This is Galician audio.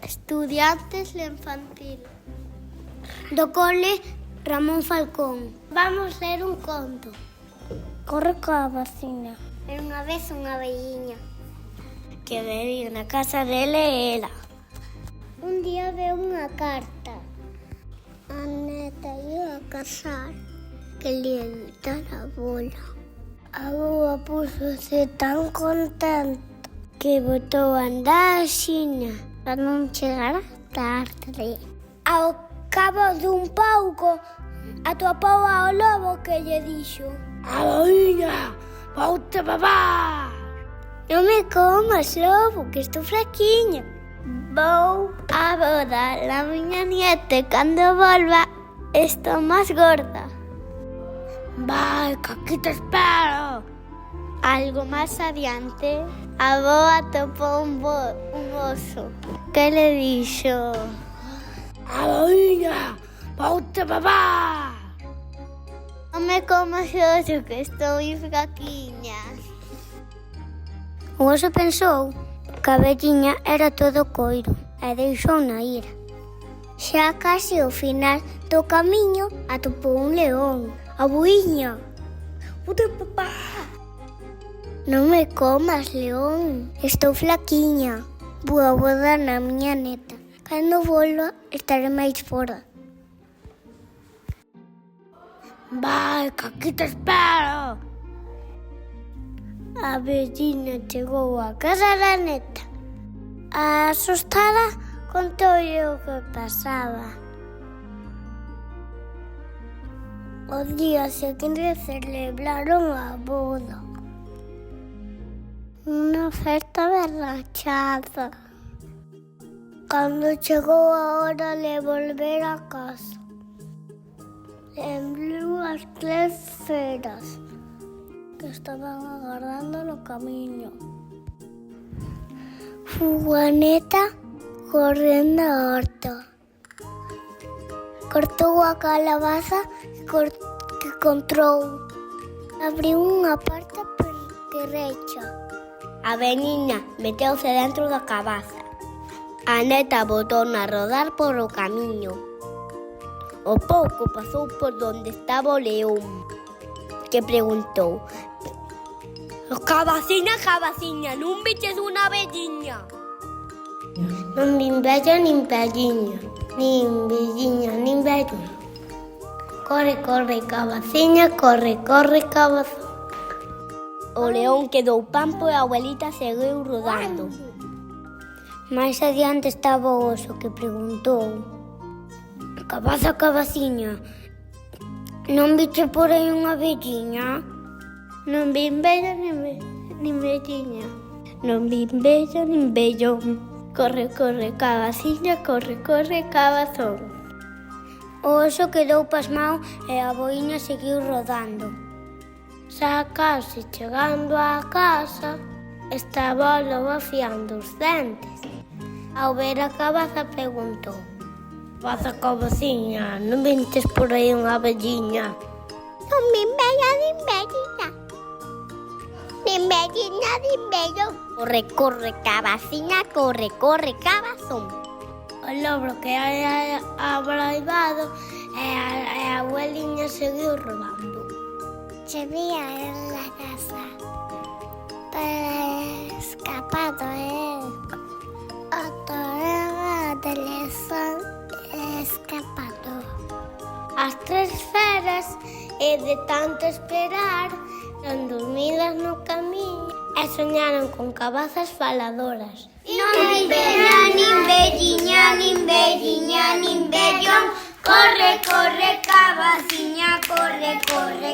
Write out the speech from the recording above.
Estudiantes de infantil. Do cole Ramón Falcón. Vamos ler un conto. Corre coa vacina. Era unha vez unha velliña que vivía na casa dele e ela. Un día veu unha carta. A neta ia a casar, que lle evitar a bola. A boa púxose tan contenta que botou a andar axiña para non chegar tarde. Ao cabo dun pouco, atopou ao lobo que lle dixo: Aboiña, voute babá! Non me comas, lobo, que estou flaquiña. Vou a boda la miña nieta e cando volva estou máis gorda. Vai, que aquí te espero. Algo máis adiante, a boa atopou un oso que le dixo: Aboiña, voute babá! Non me comas oso, que estou moi flaquiña. O oso pensou que a velliña era todo coiro e deixou-na ir. Xa case ao final do camiño atopou un león. Aboiña, Voute babá! non me comas, león, estou flaquiña. Vou a boda na miña neta. Cando volva estaré máis fora. Vai, que aquí te espero. A velliña chegou á casa da neta. Asustada, contoulle o que pasaba. O día seguinte celebraron a boda. Unha festa berrachada. Cando chegou a hora de volver a casa, lembrou as 3 feras que estaban agardando no camiño. Fuganeta correndo a horta. Cortou a calabaza que encontrou. Abriu unha porta pequerecha. A velliña meteuse dentro da cabaza. A neta botouna a rodar por o camiño. O pouco pasou por donde estaba o león, que preguntou: Cabaciña, cabaciña, non viches unha velliña? Non vin vella nin velliña, nin velliña, nin vello. Corre, corre, cabaciña, corre, corre, cabazón. O león quedou pampo e a abuelita seguiu rodando. Mais adiante estaba o oso, que preguntou: Cabaza, cabaciña, non viche por aí unha velliña? Non vin vella nin velliña, non vin vella nin vellón. Corre, corre, cabaciña, corre, corre, cabazón. O oso quedou pasmao e a boiña seguiu rodando. Xa case chegando á casa, estaba o lobo afiando os dentes. Ao ver a cabaza preguntou: Cabaza, cabaciña, non vinches por aí unha velliña? Non vin vella nin velliña, nin velliña nin vellón. Corre, corre, cabaciña, corre, corre, cabazón. O lobo que hai abraivado e a abueliña seguiu rodando. Chovía en la casa, pero escapado o torrego del sol escapado. As 3 feras, e de tanto esperar, non dormidas no camiño e soñaron con cabazas faladoras. Non vi vella, nin velliña, nin velliña, nin vellón. Corre, corre, cabaciña, corre, corre,